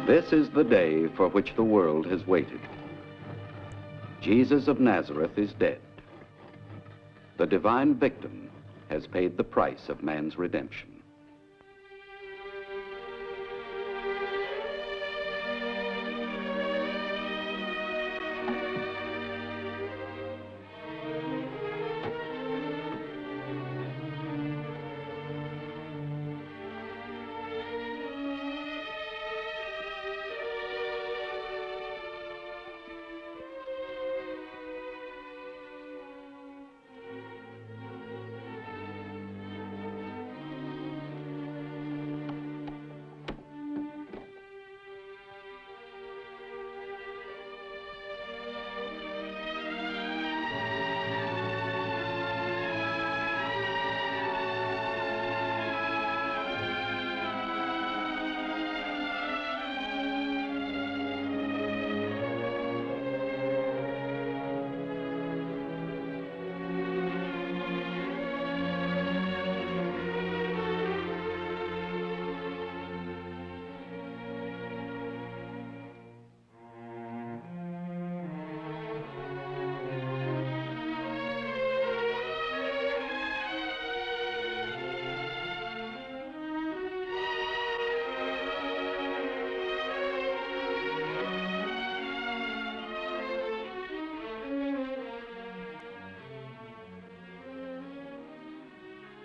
This is the day for which the world has waited. Jesus of Nazareth is dead. The divine victim has paid the price of man's redemption.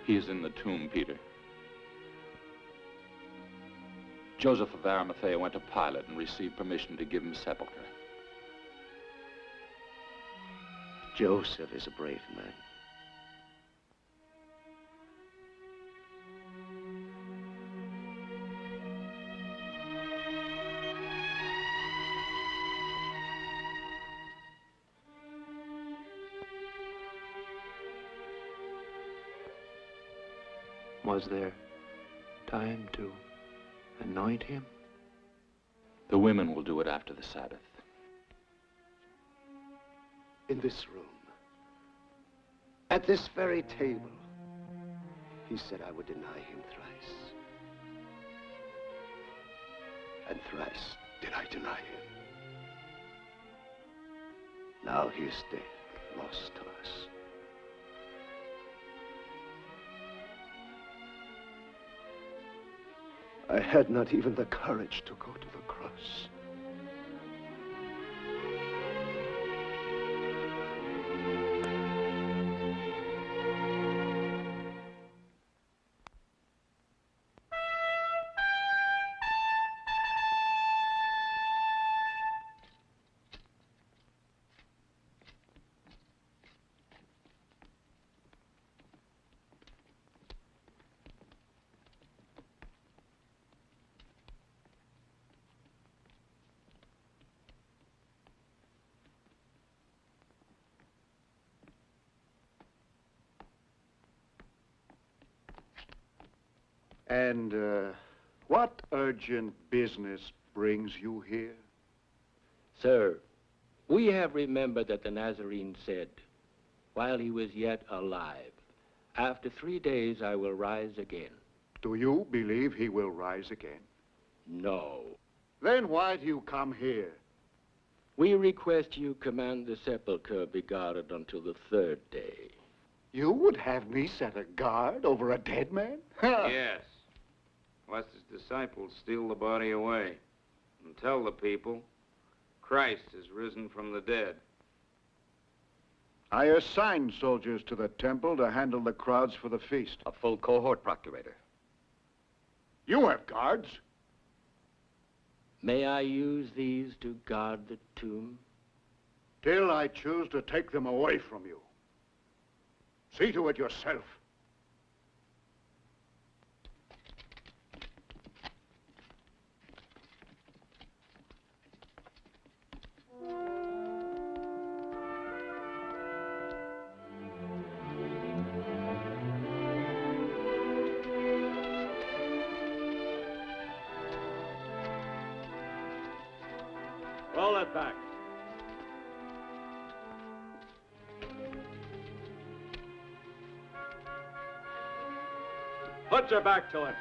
He is in the tomb, Peter. Joseph of Arimathea went to Pilate and received permission to give him sepulcher. Joseph is a brave man. Was there time to anoint him? The women will do it after the Sabbath. In this room, at this very table, he said I would deny him thrice. And thrice did I deny him. Now he is dead, lost to us. I had not even the courage to go to the cross. And what urgent business brings you here? Sir, we have remembered that the Nazarene said, while he was yet alive, after 3 days I will rise again. Do you believe he will rise again? No. Then why do you come here? We request you command the sepulchre be guarded until the 3rd day. You would have me set a guard over a dead man? Yes. Lest his disciples steal the body away and tell the people Christ is risen from the dead. I assigned soldiers to the temple to handle the crowds for the feast. A full cohort, Procurator. You have guards. May I use these to guard the tomb? Till I choose to take them away from you. See to it yourself. Roll it back. Put your back to it.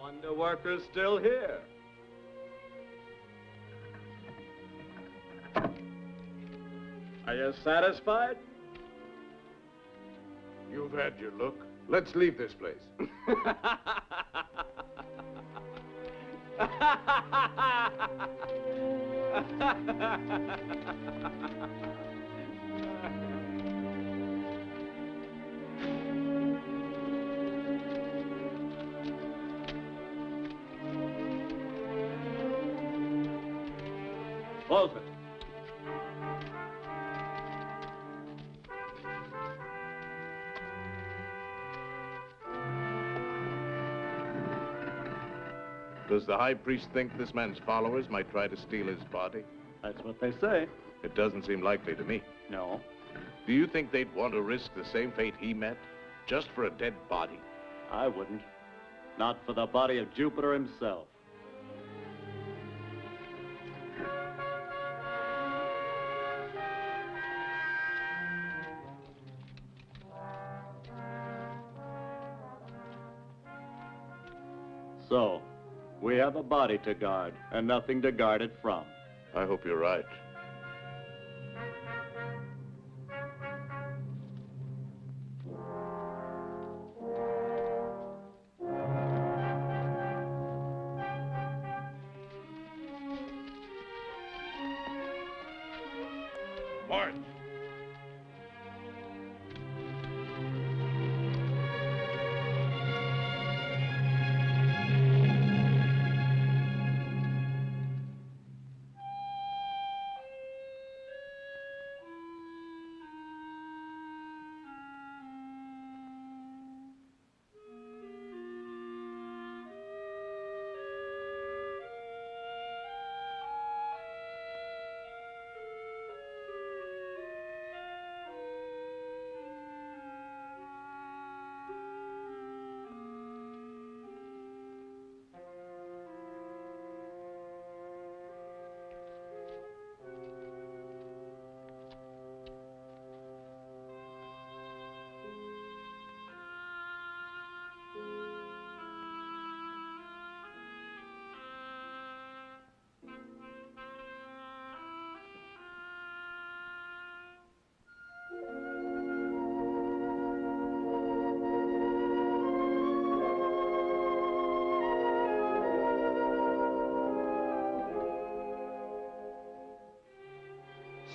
Wonder worker's still here. Are you satisfied? You've had your look. Let's leave this place. Close it. Does the high priest think this man's followers might try to steal his body? That's what they say. It doesn't seem likely to me. No. Do you think they'd want to risk the same fate he met just for a dead body? I wouldn't. Not for the body of Jupiter himself. So, we have a body to guard, and nothing to guard it from. I hope you're right. March!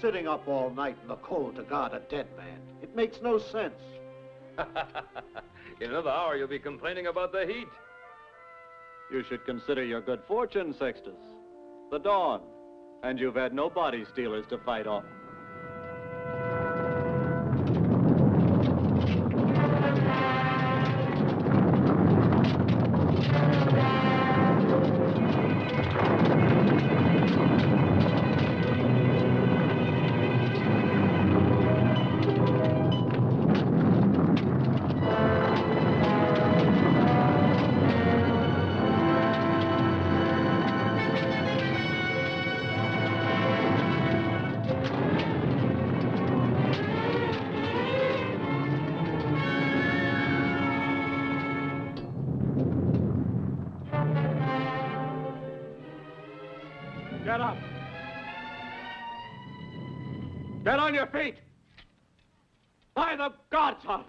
Sitting up all night in the cold to guard a dead man. It makes no sense. In another hour, you'll be complaining about the heat. You should consider your good fortune, Sextus. The dawn. And you've had no body stealers to fight off. Get up! Get on your feet! By the gods, huh?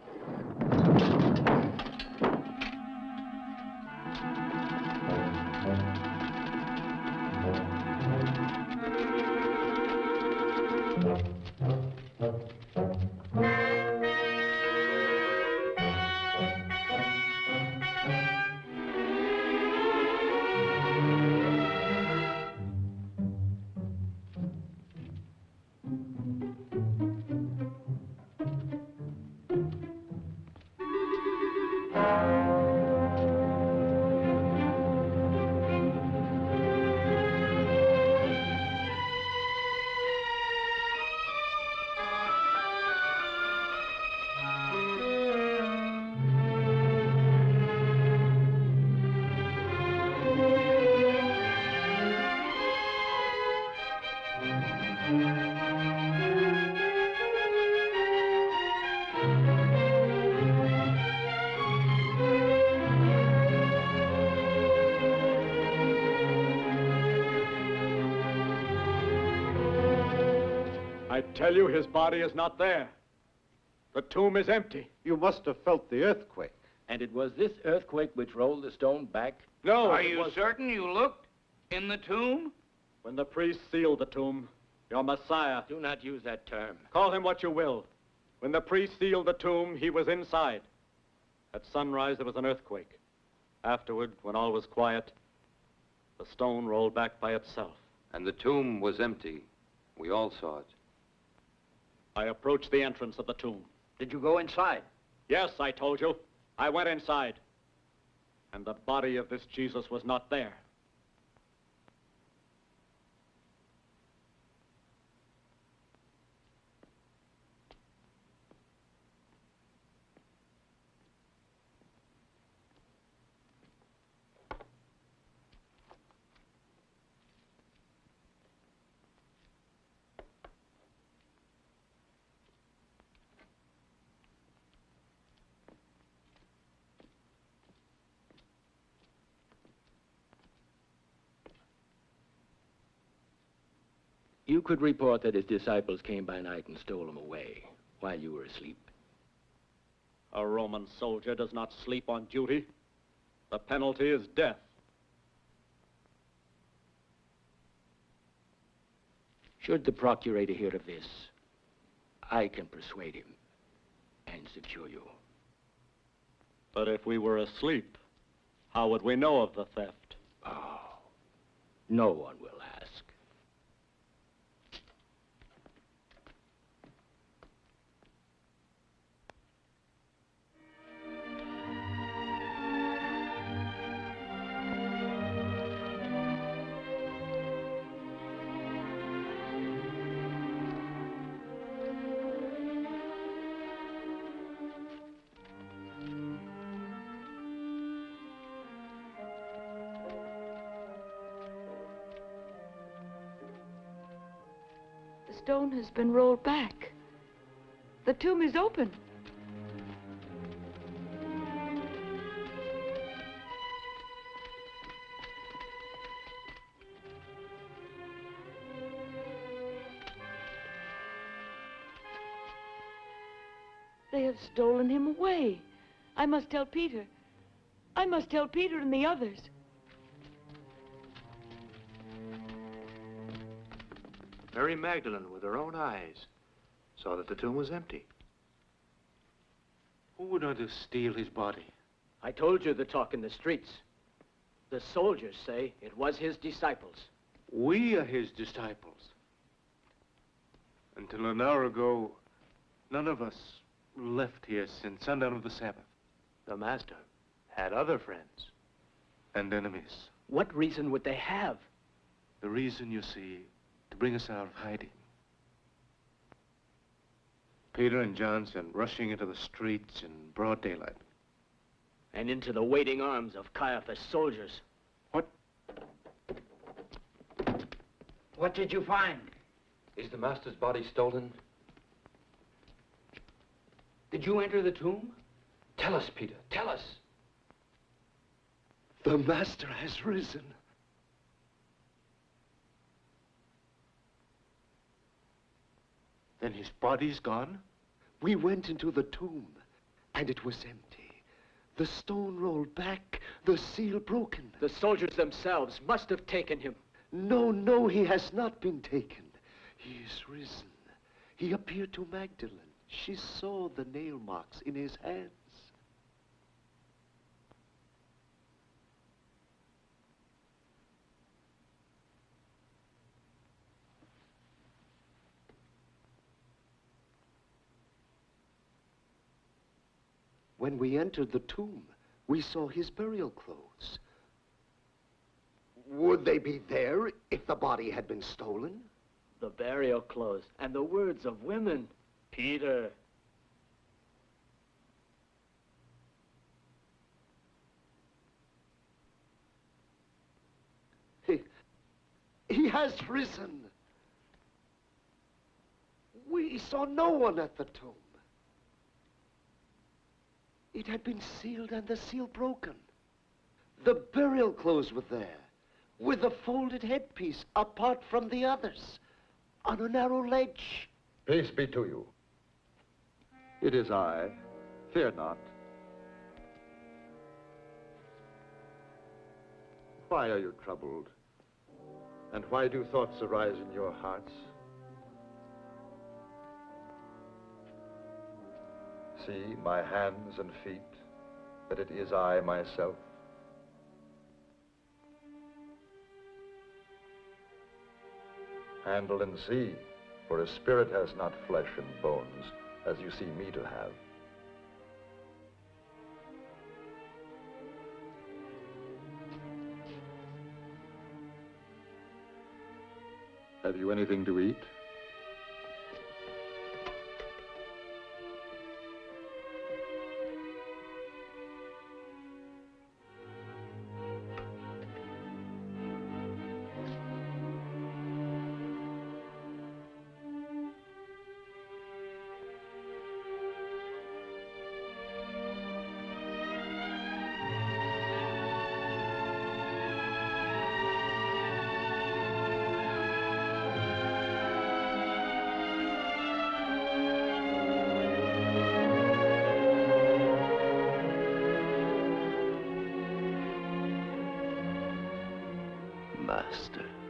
tell you his body is not there. The tomb is empty. You must have felt the earthquake. And it was this earthquake which rolled the stone back? No, Are you certain you looked in the tomb? When the priest sealed the tomb, your Messiah... Do not use that term. Call him what you will. When the priest sealed the tomb, he was inside. At sunrise, there was an earthquake. Afterward, when all was quiet, the stone rolled back by itself. And the tomb was empty. We all saw it. I approached the entrance of the tomb. Did you go inside? Yes, I told you. I went inside. And the body of this Jesus was not there. You could report that his disciples came by night and stole him away while you were asleep. A Roman soldier does not sleep on duty. The penalty is death. Should the procurator hear of this, I can persuade him and secure you. But if we were asleep, how would we know of the theft? Oh, no one will ask. The stone has been rolled back. The tomb is open. They have stolen him away. I must tell Peter. I must tell Peter and the others. Mary Magdalene, with her own eyes, saw that the tomb was empty. Who would want to steal his body? I told you the talk in the streets. The soldiers say it was his disciples. We are his disciples. Until an hour ago, none of us left here since sundown of the Sabbath. The master had other friends. And enemies. What reason would they have? The reason, you see, to bring us out of hiding. Peter and John sent rushing into the streets in broad daylight. And into the waiting arms of Caiaphas' soldiers. What did you find? Is the master's body stolen? Did you enter the tomb? Tell us, Peter. Tell us. The master has risen. Then his body's gone? We went into the tomb, and it was empty. The stone rolled back, the seal broken. The soldiers themselves must have taken him. No, he has not been taken. He is risen. He appeared to Magdalene. She saw the nail marks in his hands. When we entered the tomb, we saw his burial clothes. Would they be there if the body had been stolen? The burial clothes and the words of women. Peter. He has risen. We saw no one at the tomb. It had been sealed and the seal broken. The burial clothes were there, with a folded headpiece apart from the others, on a narrow ledge. Peace be to you. It is I. Fear not. Why are you troubled? And why do thoughts arise in your hearts? See my hands and feet, that it is I myself. Handle and see, for a spirit has not flesh and bones, as you see me to have. Have you anything to eat? Master.